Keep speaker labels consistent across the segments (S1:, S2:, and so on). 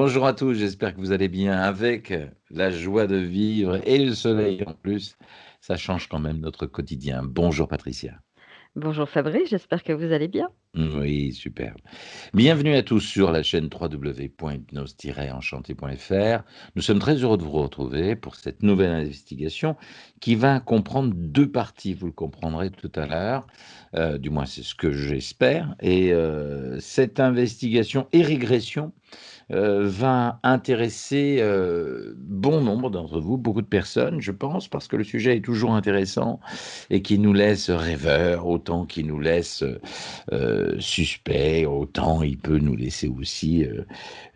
S1: Bonjour à tous, j'espère que vous allez bien avec la joie de vivre et le soleil en plus. Ça change quand même notre quotidien. Bonjour Patricia.
S2: Bonjour Fabrice, j'espère que vous allez bien.
S1: Oui, super. Bienvenue à tous sur la chaîne www.hypnose-enchanté.fr. Nous sommes très heureux de vous retrouver pour cette nouvelle investigation qui va comprendre deux parties, vous le comprendrez tout à l'heure. Du moins, c'est ce que j'espère. Et cette investigation et régression va intéresser bon nombre d'entre vous, beaucoup de personnes, je pense, parce que le sujet est toujours intéressant et qui nous laisse rêveurs, autant qu'il nous laisse suspects, autant il peut nous laisser aussi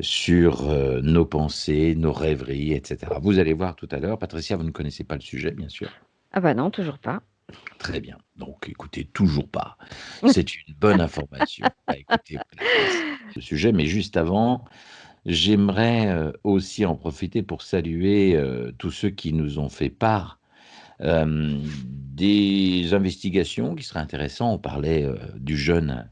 S1: sur nos pensées, nos rêveries, etc. Vous allez voir tout à l'heure. Patricia, vous ne connaissez pas le sujet, bien sûr.
S2: Ah bah non, toujours pas.
S1: Très bien. Donc, écoutez, toujours pas. C'est une bonne information à écouter à la place de ce sujet. Mais juste avant, j'aimerais aussi en profiter pour saluer tous ceux qui nous ont fait part des investigations qui seraient intéressantes. On parlait du jeune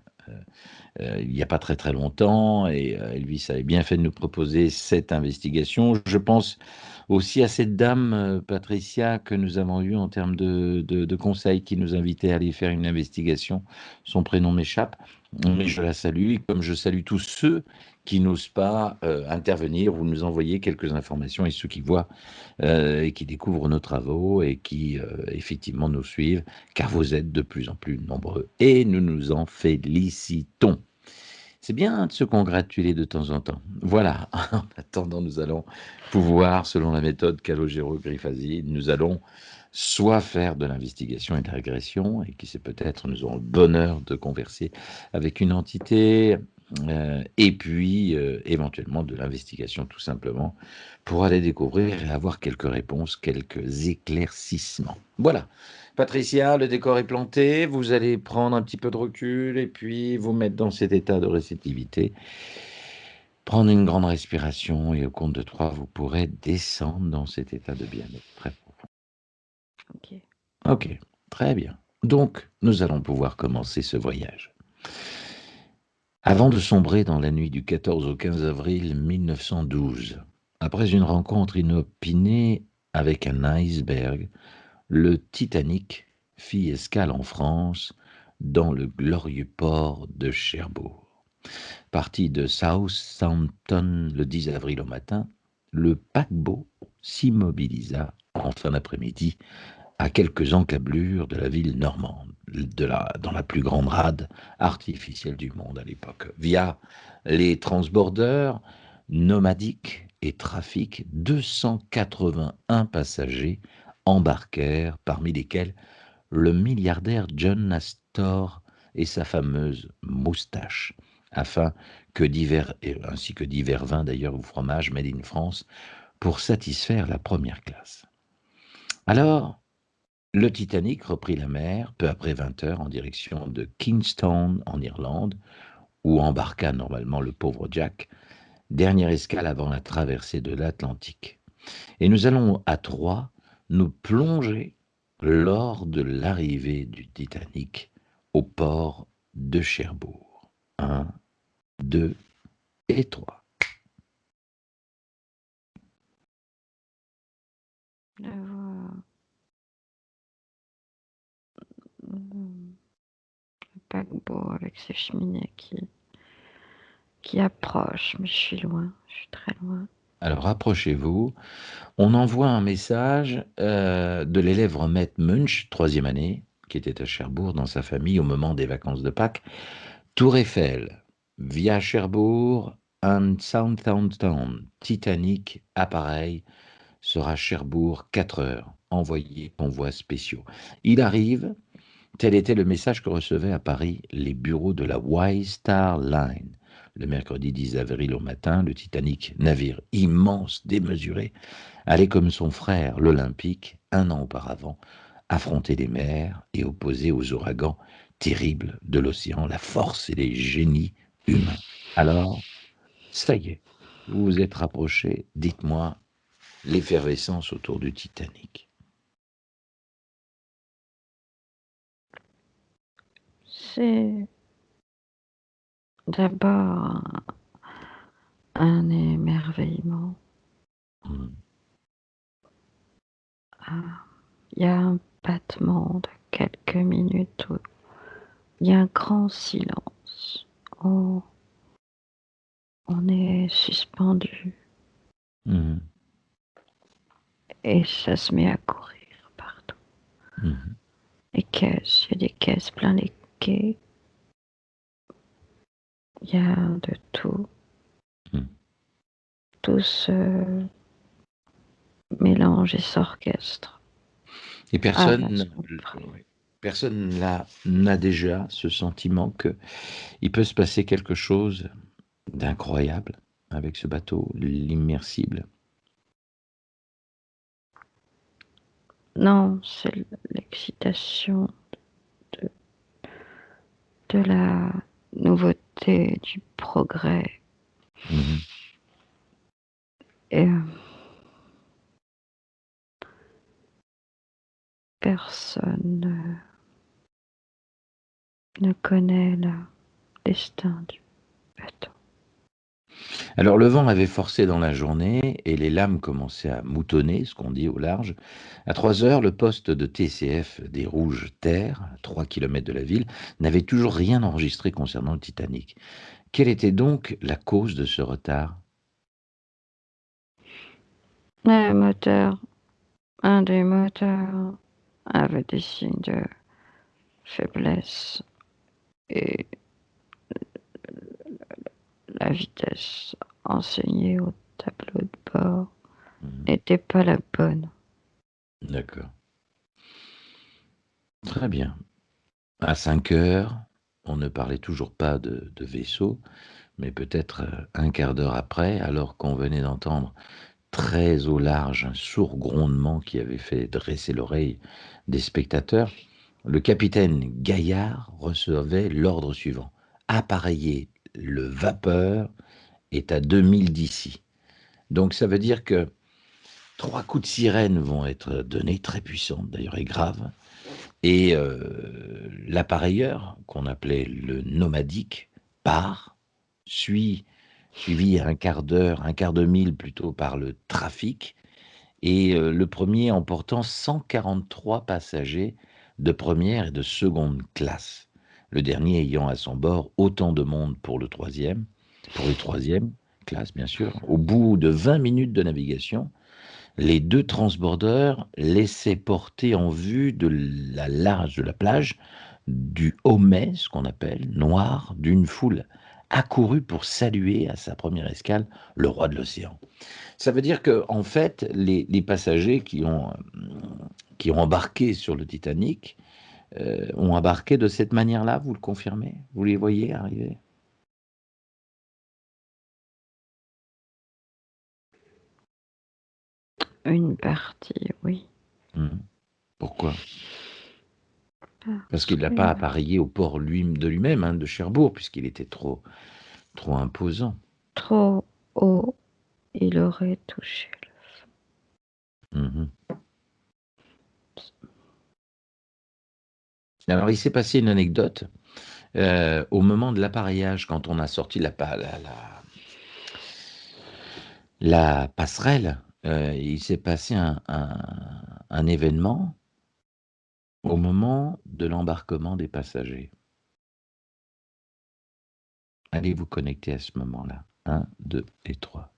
S1: il n'y a pas très très longtemps et Elvis avait bien fait de nous proposer cette investigation. Je pense aussi à cette dame, Patricia, que nous avons eue en termes de conseils, qui nous invitait à aller faire une investigation. Son prénom m'échappe, mais je la salue, comme je salue tous ceux qui n'osent pas intervenir ou nous envoyer quelques informations, et ceux qui voient et qui découvrent nos travaux et qui effectivement nous suivent, car vous êtes de plus en plus nombreux et nous nous en félicitons. C'est bien de se congratuler de temps en temps. Voilà, en attendant, nous allons pouvoir, selon la méthode Calogero-Griffasi, nous allons soit faire de l'investigation et de la régression, et qui sait peut-être nous aurons le bonheur de converser avec une entité, et puis éventuellement de l'investigation tout simplement, pour aller découvrir et avoir quelques réponses, quelques éclaircissements. Voilà. Patricia, le décor est planté, vous allez prendre un petit peu de recul et puis vous mettre dans cet état de réceptivité. Prendre une grande respiration et au compte de 3, vous pourrez descendre dans cet état de bien-être très profond.
S2: Ok.
S1: Ok, très bien. Donc, nous allons pouvoir commencer ce voyage. Avant de sombrer dans la nuit du 14 au 15 avril 1912, après une rencontre inopinée avec un iceberg, le Titanic fit escale en France dans le glorieux port de Cherbourg. Parti de Southampton le 10 avril au matin, le paquebot s'immobilisa en fin d'après-midi à quelques encablures de la ville normande, dans la plus grande rade artificielle du monde à l'époque. Via les transbordeurs nomadiques et trafics, 281 passagers embarquèrent, parmi lesquels le milliardaire John Astor et sa fameuse moustache, afin que ainsi que divers vins d'ailleurs ou fromages made in France, pour satisfaire la première classe. Alors, le Titanic reprit la mer peu après 20 heures en direction de Kingston en Irlande, où embarqua normalement le pauvre Jack, dernière escale avant la traversée de l'Atlantique. Et nous allons à Troyes nous plonger lors de l'arrivée du Titanic au port de Cherbourg. Un, 2 et 3.
S2: Le paquebot avec ses cheminées qui approchent, mais je suis loin, je suis très loin.
S1: Alors rapprochez-vous. On envoie un message de l'élève Romette Munch, troisième année, qui était à Cherbourg dans sa famille au moment des vacances de Pâques. Tour Eiffel, via Cherbourg and Southampton, Titanic, appareil, sera Cherbourg 4 heures, envoyé convois spéciaux. Il arrive, tel était le message que recevaient à Paris les bureaux de la White Star Line. Le mercredi 10 avril au matin, le Titanic, navire immense, démesuré, allait comme son frère, l'Olympique, un an auparavant, affronter les mers et opposer aux ouragans terribles de l'océan la force et les génies humains. Alors, ça y est, vous vous êtes rapprochés, dites-moi l'effervescence autour du Titanic.
S2: C'est d'abord un émerveillement.
S1: Mhm.
S2: Il y a un battement de quelques minutes où il y a un grand silence. On, on est suspendu
S1: Mhm.
S2: et ça se met à courir partout.
S1: Mhm.
S2: Les caisses, il y a des caisses plein les quais. Il y a de tout.
S1: Mhm.
S2: Tout se mélange et s'orchestre
S1: Et
S2: à la
S1: personne,
S2: seconde près.
S1: oui, personne là n'a déjà ce sentiment que il peut se passer quelque chose d'incroyable avec ce bateau, l'immersible.
S2: Non, c'est l'excitation de, de la nouveauté, du progrès.
S1: Mhm.
S2: Et personne ne connaît le destin du bateau.
S1: Alors le vent avait forcé dans la journée et les lames commençaient à moutonner, ce qu'on dit au large. À 3 heures, le poste de TCF des Rouges Terres, à 3 kilomètres de la ville, n'avait toujours rien enregistré concernant le Titanic. Quelle était donc la cause de ce retard?
S2: Le moteur, un des moteurs avait des signes de faiblesse et la vitesse enseignée au tableau de bord
S1: Mhm.
S2: n'était pas la bonne.
S1: D'accord. Très bien. À 5 heures, on ne parlait toujours pas de vaisseau, mais peut-être un quart d'heure après, alors qu'on venait d'entendre très au large un sourd grondement qui avait fait dresser l'oreille des spectateurs, le capitaine Gaillard recevait l'ordre suivant. Appareiller le vapeur est à 2000 d'ici. Donc ça veut dire que 3 coups de sirène vont être donnés, très puissants d'ailleurs et graves, et l'appareilleur, qu'on appelait le nomadique, part, suivi un quart de mille plutôt par le trafic, et le premier emportant 143 passagers de première et de seconde classe. Le dernier ayant à son bord autant de monde pour les troisièmes classes, bien sûr. Au bout de 20 minutes de navigation, les deux transbordeurs laissaient porter en vue de la large de la plage du hommet, ce qu'on appelle noir, d'une foule accourue pour saluer à sa première escale le roi de l'océan. Ça veut dire que, en fait, les passagers qui ont embarqué sur le Titanic ont embarqué de cette manière-là, vous le confirmez? Vous les voyez arriver?
S2: Une partie, oui.
S1: Mhm. Pourquoi? Parce
S2: Parce
S1: qu'il n'a
S2: que
S1: pas appareillé au port de lui-même, hein, de Cherbourg, puisqu'il était trop imposant.
S2: trop haut, il aurait touché.
S1: Mhm. Alors, il s'est passé une anecdote au moment de l'appareillage, quand on a sorti la passerelle. Il s'est passé un événement au moment de l'embarquement des passagers. Allez vous connecter à ce moment-là. Un, 2 et 3.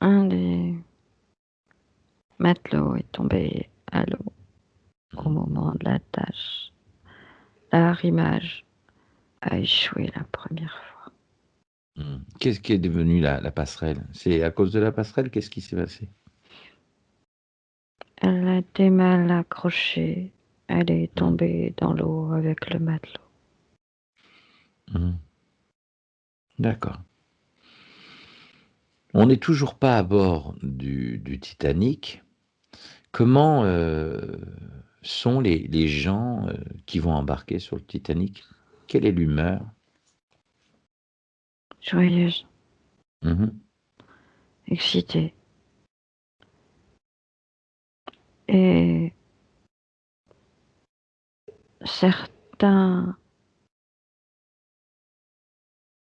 S2: Un des matelots est tombé à l'eau au moment de la tâche. L'arrimage a échoué la première fois.
S1: Qu'est-ce qui est devenu la passerelle? C'est à cause de la passerelle, qu'est-ce qui s'est passé?
S2: Elle a été mal accrochée. Elle est
S1: Mhm.
S2: tombée dans l'eau avec le matelot.
S1: Mhm. D'accord. On n'est toujours pas à bord du Titanic. Comment sont les gens qui vont embarquer sur le Titanic? Quelle est l'humeur?
S2: Joyeuse,
S1: Mhm.
S2: excitée. Et certains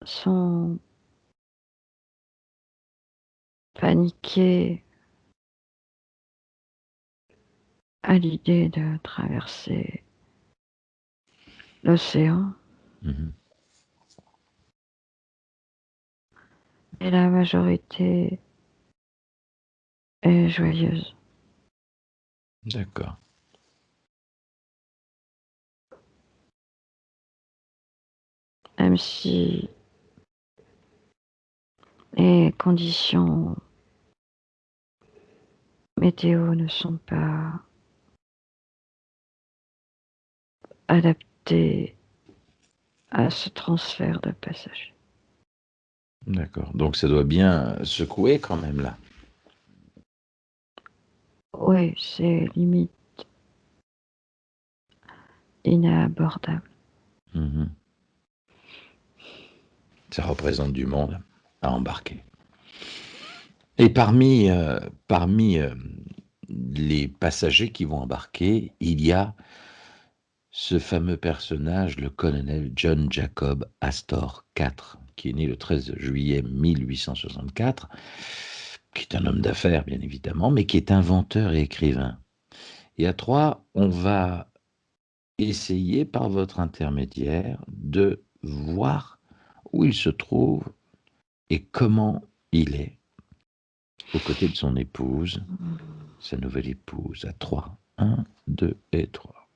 S2: sont paniqués à l'idée de traverser l'océan
S1: Mhm.
S2: et la majorité est joyeuse.
S1: D'accord.
S2: Même si les conditions météo ne sont pas adaptées à ce transfert de passagers.
S1: D'accord. Donc ça doit bien secouer quand même là.
S2: Oui, c'est limite inabordable.
S1: Mhm. Ça représente du monde à embarquer. Et parmi les passagers qui vont embarquer, il y a ce fameux personnage, le colonel John Jacob Astor IV, qui est né le 13 juillet 1864, qui est un homme d'affaires, bien évidemment, mais qui est inventeur et écrivain. Et à trois, on va essayer, par votre intermédiaire, de voir où il se trouve et comment il est aux côtés de son épouse, sa nouvelle épouse, à trois. Un, deux et trois.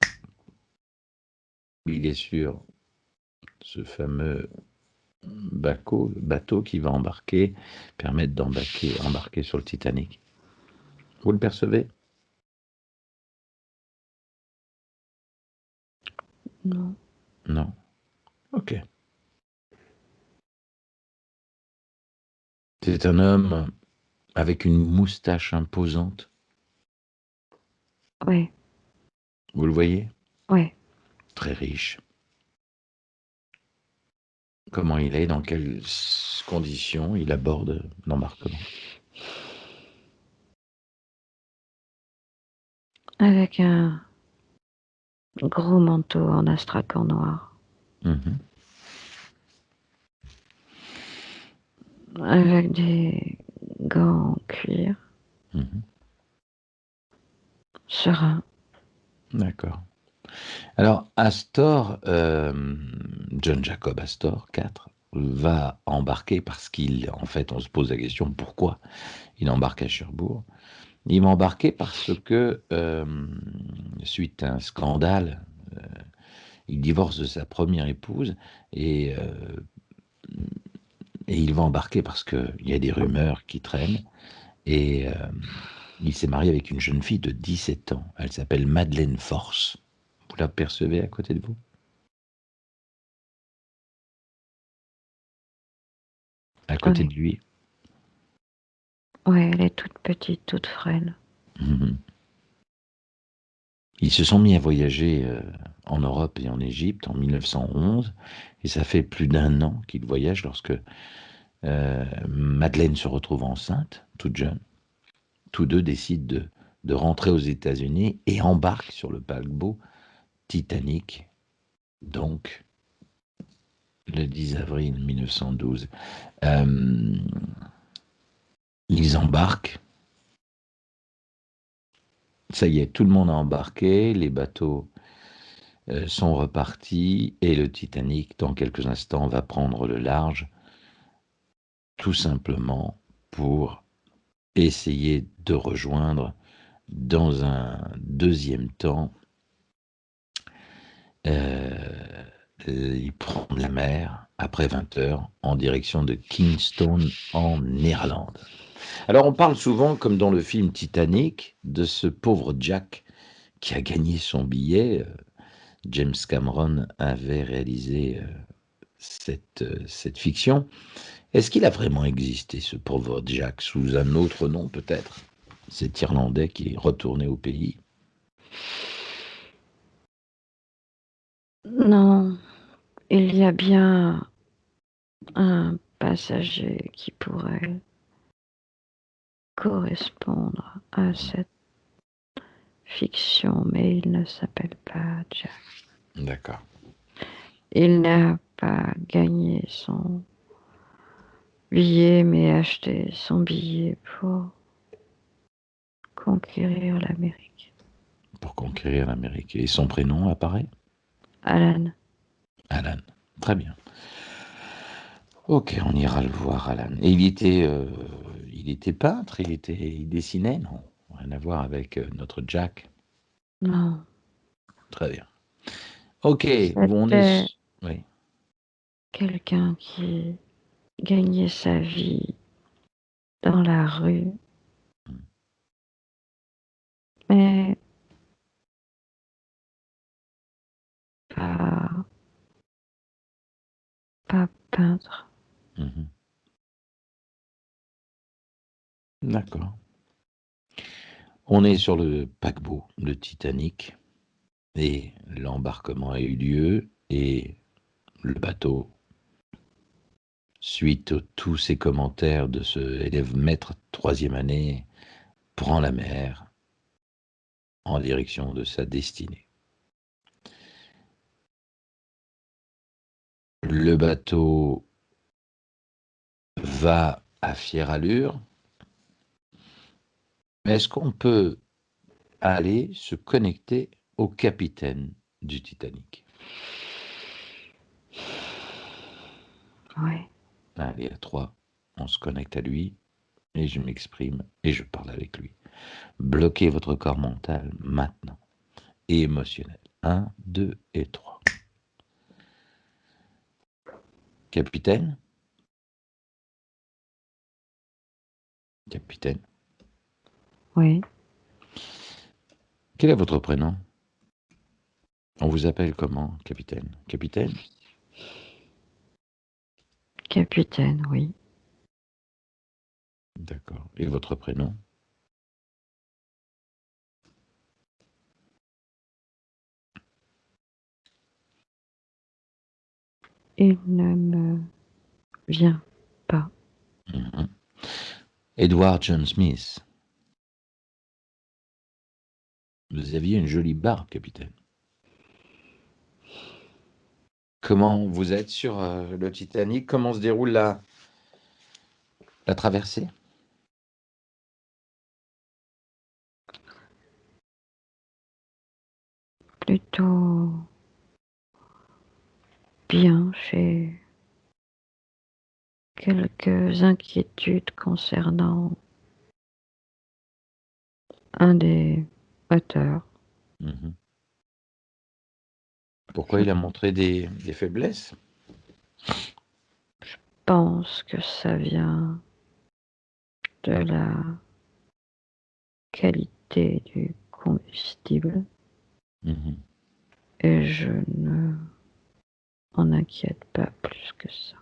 S1: Il est sur ce fameux bateau qui va permettre embarquer sur le Titanic. Vous le percevez?
S2: Non.
S1: Non. Ok. C'est un homme avec une moustache imposante.
S2: Oui,
S1: Vous le voyez?
S2: oui.
S1: Très riche. Comment il est? Dans quelles conditions il aborde l'embarquement?
S2: Avec un gros manteau en astrakhan noir.
S1: Mhm.
S2: Avec des gants en cuir.
S1: Mhm.
S2: Serein.
S1: D'accord. Alors, John Jacob Astor, 4, va embarquer parce en fait, on se pose la question pourquoi il embarque à Cherbourg. Il va embarquer parce que, suite à un scandale, il divorce de sa première épouse et, euh, et il va embarquer parce qu'il y a des rumeurs qui traînent. Et il s'est marié avec une jeune fille de 17 ans. Elle s'appelle Madeleine Force. Vous la percevez à côté de vous? À côté
S2: Oui.
S1: de lui?
S2: Oui, elle est toute petite, toute frêle.
S1: Mhm. Ils se sont mis à voyager en Europe et en Égypte en 1911, et ça fait plus d'un an qu'ils voyagent lorsque Madeleine se retrouve enceinte, toute jeune. Tous deux décident de rentrer aux États-Unis et embarquent sur le paquebot Titanic, donc le 10 avril 1912. Euh, Ils embarquent, ça y est, tout le monde a embarqué, les bateaux sont repartis et le Titanic, dans quelques instants, va prendre le large, tout simplement pour essayer de rejoindre dans un deuxième temps, euh, il prend la mer après 20 heures en direction de Kingston en Irlande. Alors on parle souvent, comme dans le film Titanic, de ce pauvre Jack qui a gagné son billet. James Cameron avait réalisé cette fiction. Est-ce qu'il a vraiment existé, ce pauvre Jack, sous un autre nom peut-être? Cet Irlandais qui est retourné au pays.
S2: Non, il y a bien un passager qui pourrait correspondre à cette fiction, mais il ne s'appelle pas Jack.
S1: D'accord.
S2: Il n'a pas gagné son billet, mais acheté son billet pour conquérir l'Amérique.
S1: Pour conquérir l'Amérique. Et son prénom apparaît?
S2: Alan.
S1: Alan. Très bien. Ok, on ira le voir, Alan. Et il était peintre, il dessinait, non? Rien à voir avec notre Jack.
S2: Non,
S1: Très bien. Ok, bon,
S2: c'était
S1: Oui.
S2: quelqu'un qui gagnait sa vie dans la rue, mais pas, pas peintre.
S1: Mhm. D'accord. On est sur le paquebot, le Titanic, et l'embarquement a eu lieu, et le bateau, suite à tous ces commentaires de ce élève maître troisième année, prend la mer en direction de sa destinée. Le bateau va à fière allure. Mais est-ce qu'on peut aller se connecter au capitaine du Titanic?
S2: Oui.
S1: Allez, à trois, on se connecte à lui et je m'exprime et je parle avec lui. Bloquez votre corps mental maintenant et émotionnel. Un, deux et trois. Capitaine? Capitaine.
S2: Oui.
S1: Quel est votre prénom? On vous appelle comment, capitaine? Capitaine?
S2: Capitaine, oui.
S1: D'accord. Et votre prénom?
S2: Il ne me vient pas.
S1: Mhm. Edward John Smith. Vous aviez une jolie barbe, capitaine. Comment vous êtes sur le Titanic? Comment se déroule la traversée?
S2: Plutôt bien. J'ai quelques inquiétudes concernant un des moteurs.
S1: Mhm. Pourquoi
S2: Je
S1: il a montré des faiblesses?
S2: pense que ça vient de la qualité du combustible
S1: Mhm.
S2: et je ne m'en inquiète pas plus que ça.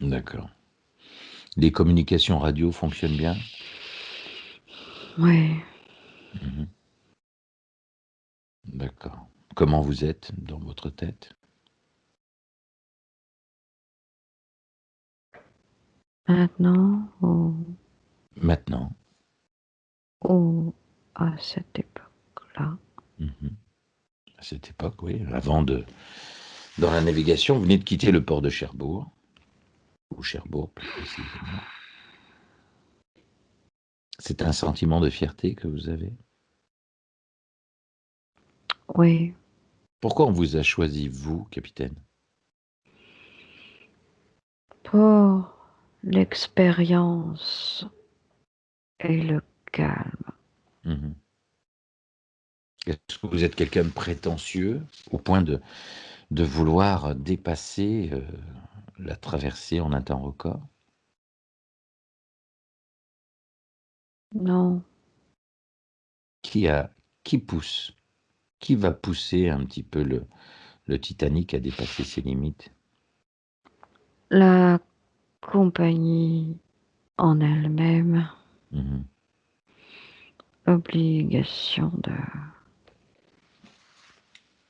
S1: D'accord. Les communications radio fonctionnent bien?
S2: Oui,
S1: Mhm. D'accord. Comment vous êtes dans votre tête?
S2: maintenant
S1: Maintenant?
S2: ou à cette époque-là,
S1: Mhm. À cette époque, oui. Dans la navigation, vous venez de quitter le port de Cherbourg, ou Cherbourg plus précisément. C'est un sentiment de fierté que vous avez?
S2: oui,
S1: Pourquoi on vous a choisi, vous, capitaine?
S2: pour l'expérience et le calme.
S1: Mhm. Est-ce que vous êtes quelqu'un de prétentieux au point de vouloir dépasser la traversée en un temps record?
S2: Non,
S1: Qui a, qui pousse, qui va pousser un petit peu le Titanic à dépasser ses limites?
S2: la compagnie en elle-même,
S1: Mhm.
S2: l'obligation de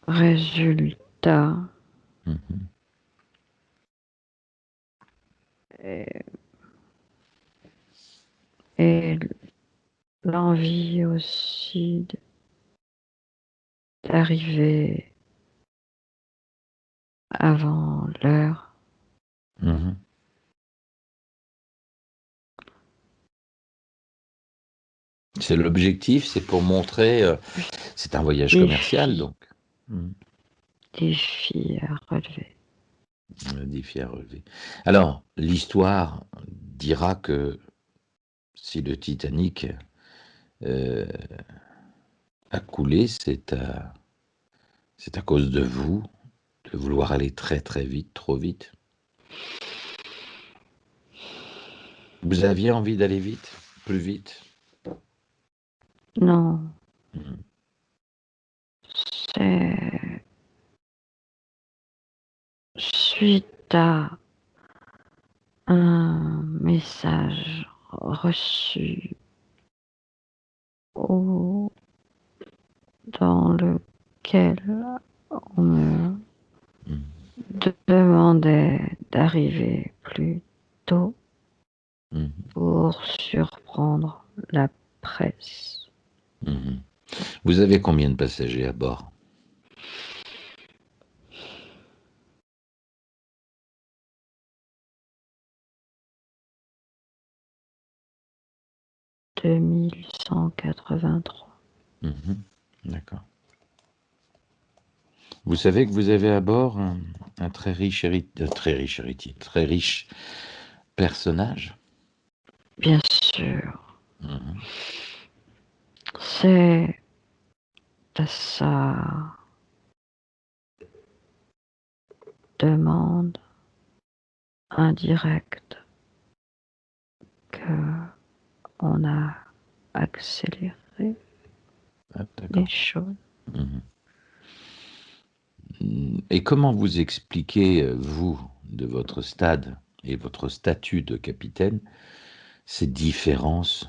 S2: résultat
S1: Mhm.
S2: et, et l'envie aussi d'arriver avant l'heure.
S1: Mhm. C'est l'objectif, c'est pour montrer, c'est un voyage commercial,
S2: Défi,
S1: donc. Mhm.
S2: défi à relever.
S1: Un défi à relever. Alors, l'histoire dira que si le Titanic euh, a coulé, c'est à cause de vous, de vouloir aller très très vite, trop vite. Vous aviez envie d'aller vite, plus vite.
S2: Non,
S1: Mhm.
S2: c'est suite à un message reçu au, dans lequel on me
S1: Mhm.
S2: demandait d'arriver plus tôt
S1: Mhm.
S2: pour surprendre la presse.
S1: Mhm. Vous avez combien de passagers à bord?
S2: 2183.
S1: Mhm. D'accord. Vous savez que vous avez à bord un très riche héritier, très riche personnage.
S2: Bien sûr,
S1: Mhm.
S2: c'est à sa demande indirecte que on a accéléré
S1: Ah,
S2: les
S1: d'accord.
S2: choses.
S1: Mhm. Et comment vous expliquez, vous, de votre stade et votre statut de capitaine, ces différences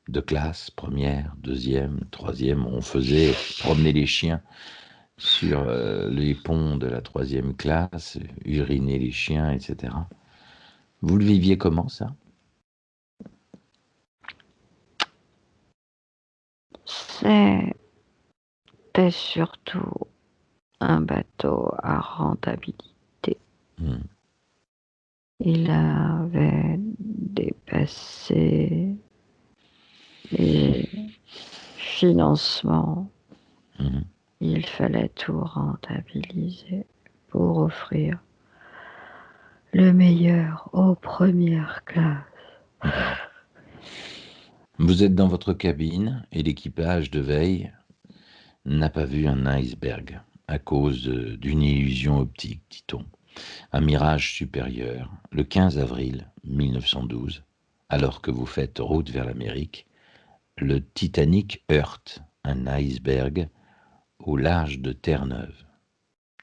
S1: de classe, première, deuxième, troisième? On faisait promener les chiens sur les ponts de la troisième classe, uriner les chiens, etc. Vous le viviez comment, ça?
S2: C'était surtout un bateau à rentabilité.
S1: Hmm.
S2: Il avait dépassé les financements.
S1: Mhm.
S2: Il fallait tout rentabiliser pour offrir le meilleur aux premières classes.
S1: Mhm. Vous êtes dans votre cabine et l'équipage de veille n'a pas vu un iceberg à cause d'une illusion optique, dit-on. Un mirage supérieur, le 15 avril 1912, alors que vous faites route vers l'Amérique, le Titanic heurte un iceberg au large de Terre-Neuve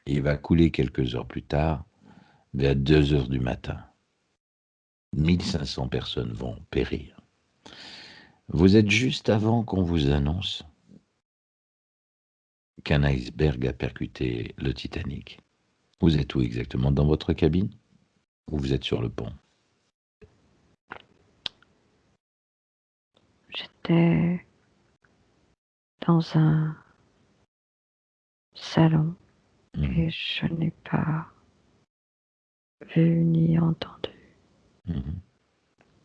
S1: et va couler quelques heures plus tard, vers 2 heures du matin. 1500 personnes vont périr. Vous êtes juste avant qu'on vous annonce qu'un iceberg a percuté le Titanic. Vous êtes où exactement? Dans votre cabine? Ou vous êtes sur le pont?
S2: J'étais dans un salon et
S1: Mhm.
S2: je n'ai pas vu ni entendu
S1: Mhm.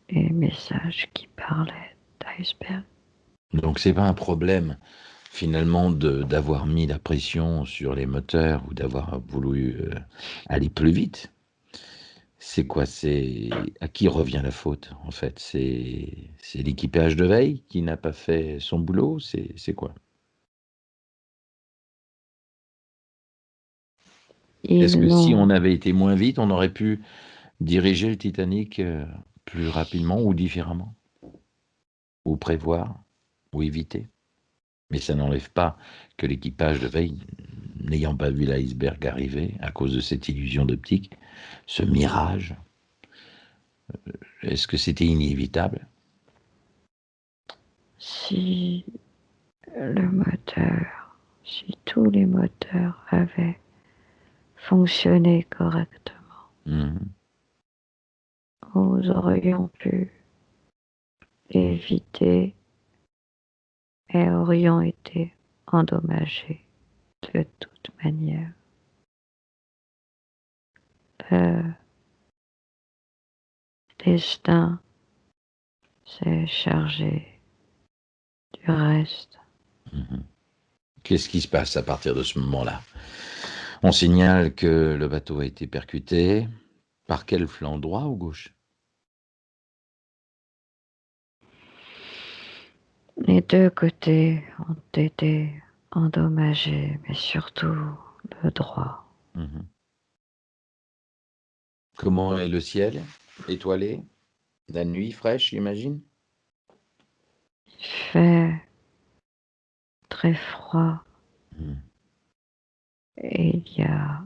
S2: les messages qui parlaient d'iceberg.
S1: Donc c'est pas un problème finalement d'avoir mis la pression sur les moteurs ou d'avoir voulu aller plus vite. C'est quoi? C'est à qui revient la faute en fait? C'est l'équipage de veille qui n'a pas fait son boulot? C'est quoi? Est-ce
S2: Ils
S1: que si on
S2: n'ont,
S1: avait été moins vite, on aurait pu diriger le Titanic plus rapidement ou différemment? Ou prévoir? Ou éviter? Mais ça n'enlève pas que l'équipage de veille, n'ayant pas vu l'iceberg arriver à cause de cette illusion d'optique, ce mirage, est-ce que c'était inévitable?
S2: si le moteur, si tous les moteurs avaient fonctionné correctement,
S1: Mhm.
S2: nous aurions pu éviter et aurions été endommagés de toute manière. le destin s'est chargé du reste.
S1: Mhm. Qu'est-ce qui se passe à partir de ce moment-là? On signale que le bateau a été percuté. Par quel flanc, droit ou gauche?
S2: Les deux côtés ont été endommagés, mais surtout le droit.
S1: Mhm. Comment est le ciel? Étoilé? La nuit fraîche, j'imagine?
S2: Il fait très froid
S1: Mhm.
S2: et il y a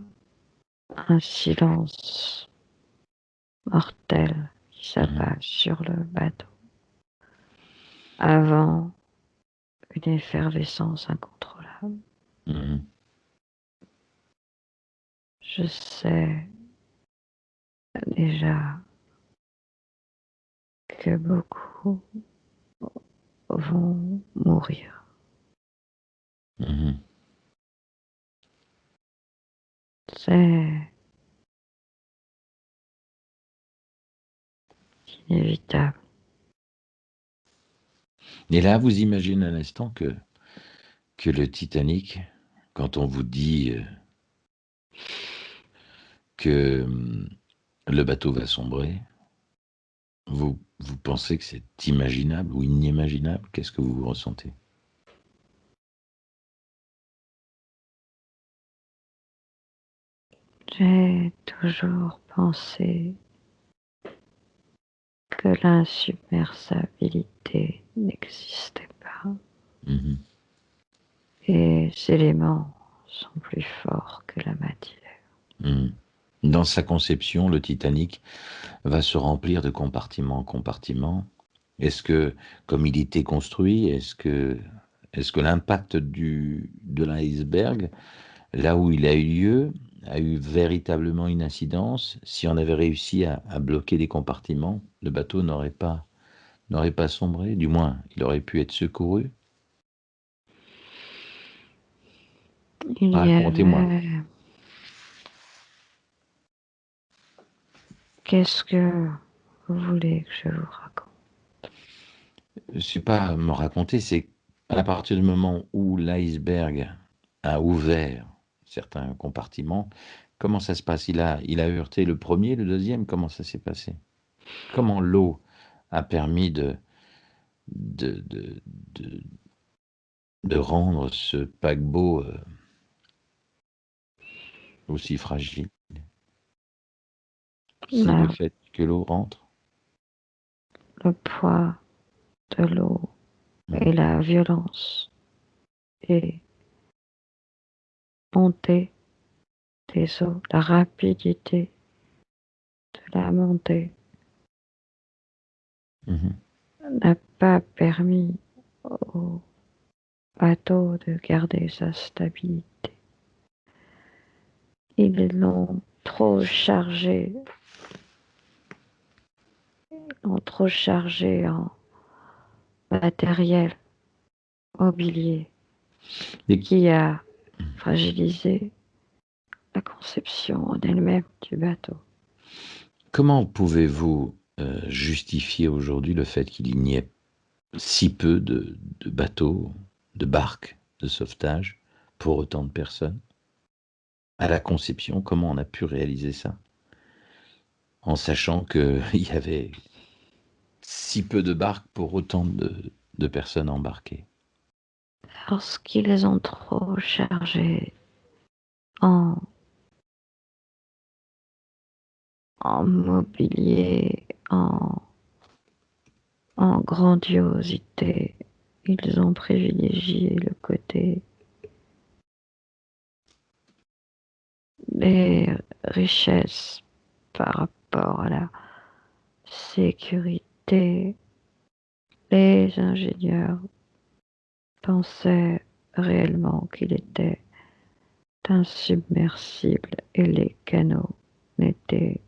S2: un silence mortel qui
S1: Mhm.
S2: s'abat sur le bateau avant une effervescence incontrôlable.
S1: Mhm.
S2: Je sais déjà que beaucoup vont mourir.
S1: Mhm.
S2: C'est inévitable.
S1: Et là, vous imaginez un instant que le Titanic, quand on vous dit que le bateau va sombrer, vous pensez que c'est imaginable ou inimaginable? Qu'est-ce que vous ressentez?
S2: J'ai toujours pensé que l'insubmersibilité n'existait pas.
S1: Mhm.
S2: Et ces éléments sont plus forts que la matière.
S1: Mhm. Dans sa conception, le Titanic va se remplir de compartiment en compartiment. Est-ce que, comme il était construit, est-ce que l'impact de l'iceberg, là où il a eu lieu, a eu véritablement une incidence? Si on avait réussi à bloquer des compartiments, le bateau n'aurait pas sombré, du moins, il aurait pu être secouru.
S2: Il y
S1: Racontez-moi.
S2: avait... Qu'est-ce que vous voulez que je vous raconte?
S1: C'est pas me raconter, c'est à partir du moment où l'iceberg a ouvert certains compartiments, comment ça se passe? Il a heurté le premier, le deuxième, comment ça s'est passé? Comment l'eau a permis de, de, de, de rendre ce paquebot aussi fragile? C'est le
S2: La-
S1: fait que l'eau rentre?
S2: le poids de l'eau et
S1: Mhm,
S2: la violence et montée des eaux, la rapidité de la montée
S1: mhm,
S2: n'a pas permis au bateau de garder sa stabilité. Ils l'ont trop chargé en matériel mobilier
S1: Et
S2: qui a fragilisé la conception en elle-même du bateau.
S1: comment pouvez-vous justifier aujourd'hui le fait qu'il n'y ait si peu de bateaux, de barques de sauvetage pour autant de personnes? À la conception, comment on a pu réaliser ça? En sachant qu'il y avait si peu de barques pour autant de personnes embarquées.
S2: Parce qu'ils ont trop chargé en, en mobilier, en grandiosité. Ils ont privilégié le côté des richesses par rapport à la sécurité. Les ingénieurs pensaient réellement qu'il était insubmersible et les canaux n'étaient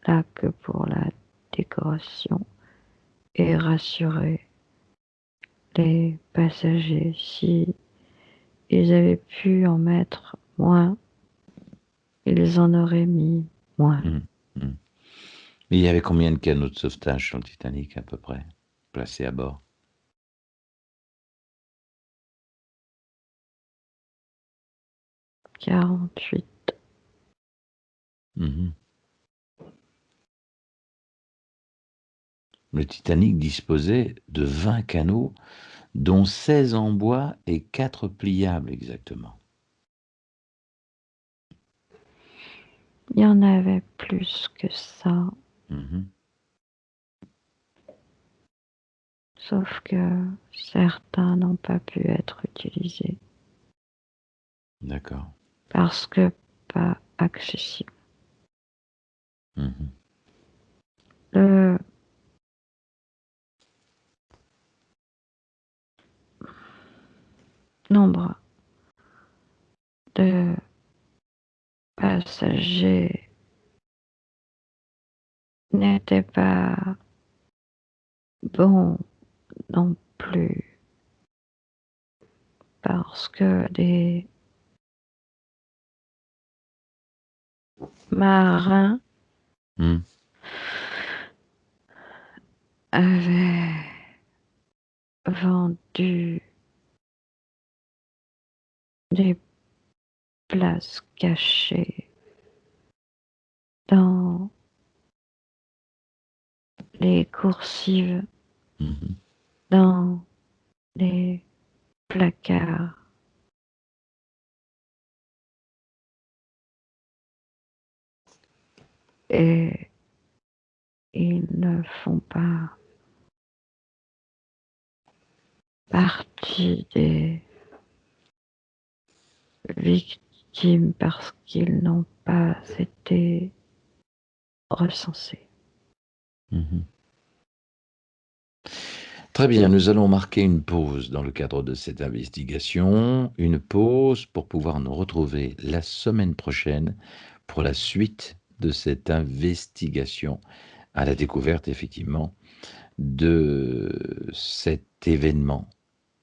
S2: là que pour la décoration et rassurer les passagers. Si ils avaient pu en mettre moins, ils en auraient mis. moins.
S1: Mmh. Mais il y avait combien de canots de sauvetage sur le Titanic, à peu près, placés à bord?
S2: 48.
S1: Mmh. Le Titanic disposait de 20 canots, dont 16 en bois et 4 pliables exactement.
S2: Il y en avait plus que ça,
S1: Mmh.
S2: sauf que certains n'ont pas pu être utilisés
S1: D'accord.
S2: parce que pas accessibles.
S1: Mmh.
S2: Le nombre de passagers n'était pas bon non plus parce que des marins
S1: Mmh.
S2: avaient vendu des places cachées dans les coursives,
S1: Mmh.
S2: dans les placards. Et ils ne font pas partie des victimes parce qu'ils n'ont pas été recensés.
S1: Mmh. Très bien, nous allons marquer une pause dans le cadre de cette investigation, une pause pour pouvoir nous retrouver la semaine prochaine pour la suite de cette investigation à la découverte effectivement de cet événement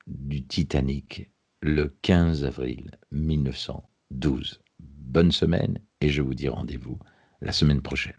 S1: du Titanic le 15 avril 1912. Bonne semaine et je vous dis rendez-vous la semaine prochaine.